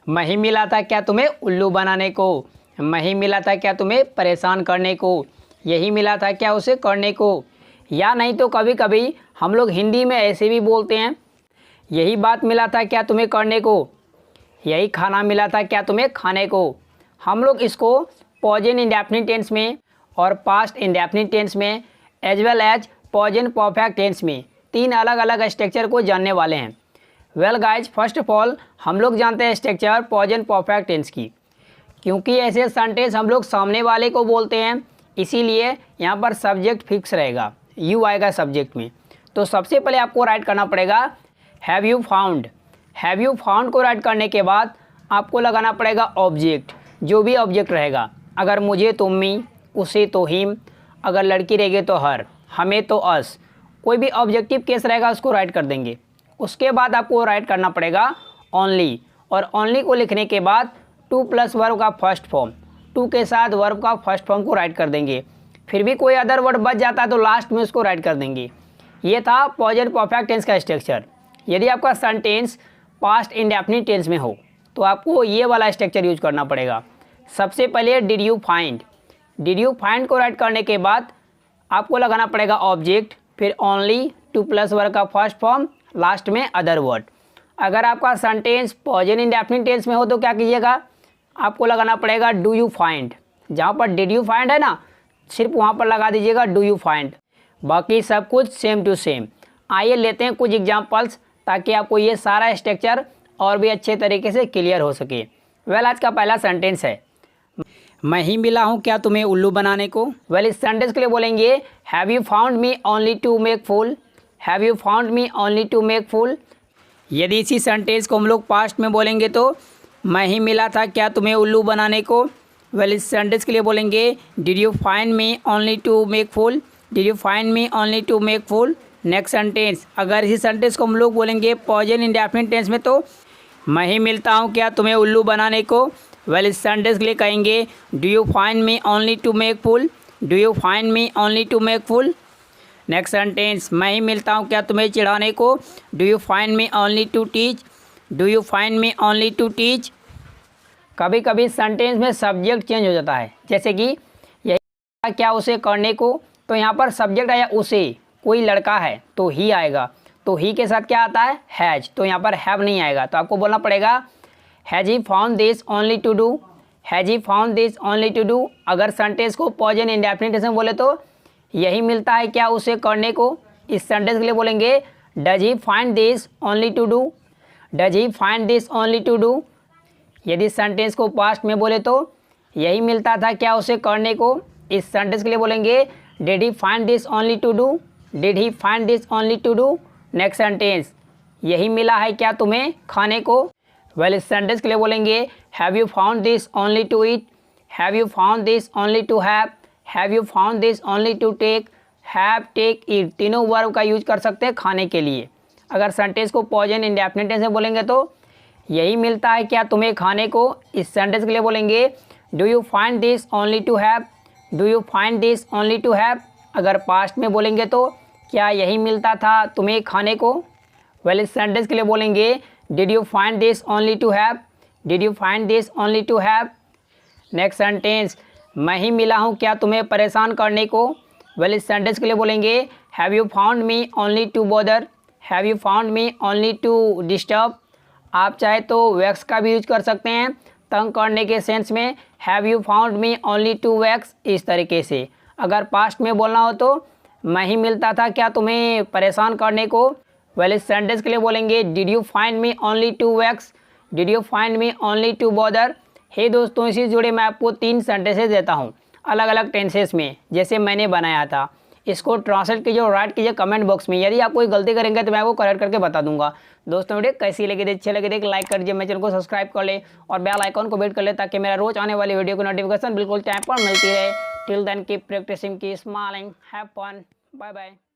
नहीं मिला था क्या तुम्हें उल्लू बनाने को, नहीं मिला था क्या तुम्हें परेशान करने को, यही मिला था क्या उसे करने को। या नहीं तो कभी कभी हम लोग हिंदी में ऐसे भी बोलते हैं, यही बात मिला था क्या तुम्हें करने को, यही खाना मिला था क्या तुम्हें खाने को। हम लोग इसको प्रेजेंट इंडेफिनिट टेंस में और पास्ट इंडेफिनिट टेंस में as well as present perfect tense में तीन अलग अलग स्ट्रक्चर को जानने वाले हैं। Well guys, first of all हम लोग जानते हैं स्ट्रक्चर प्रेजेंट परफेक्ट टेंस की, क्योंकि ऐसे सेंटेंस हम लोग सामने वाले को बोलते हैं, इसीलिए यहाँ पर सब्जेक्ट फिक्स रहेगा, यू आएगा सब्जेक्ट में। तो सबसे पहले आपको राइट करना पड़ेगा have you found. Have you found को राइट करने के बाद आपको लगाना पड़ेगा ऑब्जेक्ट, जो भी ऑब्जेक्ट रहेगा। अगर मुझे तो मी, उसे तो हिम, अगर लड़की रहेगी तो हर, हमें तो अस, कोई भी ऑब्जेक्टिव केस रहेगा उसको राइट कर देंगे। उसके बाद आपको राइट करना पड़ेगा ओनली, और ओनली को लिखने के बाद टू प्लस वर्ब का फर्स्ट फॉर्म, टू के साथ वर्ब का फर्स्ट फॉर्म को राइट कर देंगे। फिर भी कोई अदर वर्ड बच जाता है तो लास्ट में उसको राइट कर देंगे। ये था प्रेजेंट परफेक्ट टेंस का स्ट्रक्चर। यदि आपका सेंटेंस पास्ट इंडेफिनिट टेंस में हो तो आपको ये वाला स्ट्रक्चर यूज करना पड़ेगा। सबसे पहले did you find, did you find को राइट करने के बाद आपको लगाना पड़ेगा ऑब्जेक्ट, फिर ओनली, टू प्लस वर्ब का फर्स्ट फॉर्म, लास्ट में अदर वर्ड। अगर आपका सेंटेंस प्रेजेंट इंडेफिनिट टेंस में हो तो क्या कीजिएगा, आपको लगाना पड़ेगा डू यू फाइंड। जहाँ पर डिड यू फाइंड है ना, सिर्फ वहाँ पर लगा दीजिएगा डू यू फाइंड, बाकी सब कुछ सेम टू सेम। आइए लेते हैं कुछ एग्जांपल्स, ताकि आपको ये सारा स्ट्रक्चर और भी अच्छे तरीके से क्लियर हो सके। वेल, आज का पहला सेंटेंस है, मैं ही मिला हूँ क्या तुम्हें उल्लू बनाने को। वेल, इस सेंटेंस के लिए बोलेंगे have you found me only to make fool, have you found me only to make fool. यदि इसी सेंटेंस को हम लोग पास्ट में बोलेंगे तो मैं ही मिला था क्या तुम्हें उल्लू बनाने को। वेल, इस सेंटेंस के लिए बोलेंगे did you find me only to make fool, did you find me only to make fool. Next sentence, अगर इसी सेंटेंस को हम लोग बोलेंगे प्रेजेंट इंडेफिनिट टेंस में तो मैं ही मिलता हूँ क्या तुम्हें उल्लू बनाने को। वेल, इस सेंटेंस के लिए कहेंगे do you find me only to make fool, do you find me only to make fool. Next sentence, मैं ही मिलता हूँ क्या तुम्हें चिढ़ाने को, do you find me only to teach, do you find me only to teach. कभी कभी सेंटेंस में सब्जेक्ट चेंज हो जाता है, जैसे कि यही क्या उसे करने को, तो यहाँ पर सब्जेक्ट आया उसे, कोई लड़का है तो ही आएगा, तो ही के साथ क्या आता है हैज, तो यहाँ पर हैव नहीं आएगा। तो आपको बोलना पड़ेगा has he found this only to do, has he found this only to do. अगर सेंटेंस को प्रेजेंट इंडेफिनिट टेंस में बोले तो यही मिलता है क्या उसे करने को। इस सेंटेंस के लिए बोलेंगे does he find this only to do, does he find this only to do. यदि सेंटेंस को पास्ट में बोले तो यही मिलता था क्या उसे करने को। इस सेंटेंस के लिए बोलेंगे did he find this only to do, did he find this only to do. Next sentence, यही मिला है क्या तुम्हें खाने को। वेल, इस सेंटेंस के लिए बोलेंगे have you found this only to eat, have you found this only to have, have you found this only to take, have, take, eat, तीनों वर्ब का यूज कर सकते हैं खाने के लिए। अगर सेंटेंस को प्रेजेंट इंडेफिनिट टेंस में बोलेंगे तो यही मिलता है क्या तुम्हें खाने को। इस सेंटेंस के लिए बोलेंगे do you find this only to have, do you find this only to have. अगर पास्ट में बोलेंगे तो क्या यही मिलता था तुम्हें खाने को। वेल, इस सेंटेंस के लिए बोलेंगे did you find this only to have, did you find this only to have. Next sentence, मैं ही मिला हूँ क्या तुम्हें परेशान करने को। वेल, इस सेंटेंस के लिए बोलेंगे have you found me only to bother, have you found me only to disturb. आप चाहे तो वैक्स का भी यूज कर सकते हैं तंग करने के सेंस में, have you found me only to vex, इस तरीके से। अगर पास्ट में बोलना हो तो मैं ही मिलता था क्या तुम्हें परेशान करने को। वेल, इस सेंटेंस के लिए बोलेंगे did you find me only to wax, did you find me only to bother. हे दोस्तों, इसी जुड़े मैं आपको 3 सेंटेंसेस देता हूँ अलग अलग टेंसेस में, जैसे मैंने बनाया था। इसको ट्रांसलेट कीजिए और राइट कीजिए कमेंट बॉक्स में। यदि आप कोई गलती करेंगे तो मैं वो करेक्ट करके बता दूंगा। दोस्तों, वीडियो कैसी लगी थी, अच्छी लगी थी लाइक कर दीजिए, मेरे चैनल को सब्सक्राइब कर ले और बेल आइकॉन को बेट कर ले, ताकि मेरा रोज आने वाली वीडियो की नोटिफिकेशन बिल्कुल टाइम पर मिलती रहे। Till then keep practising, keep smiling, have fun, bye bye.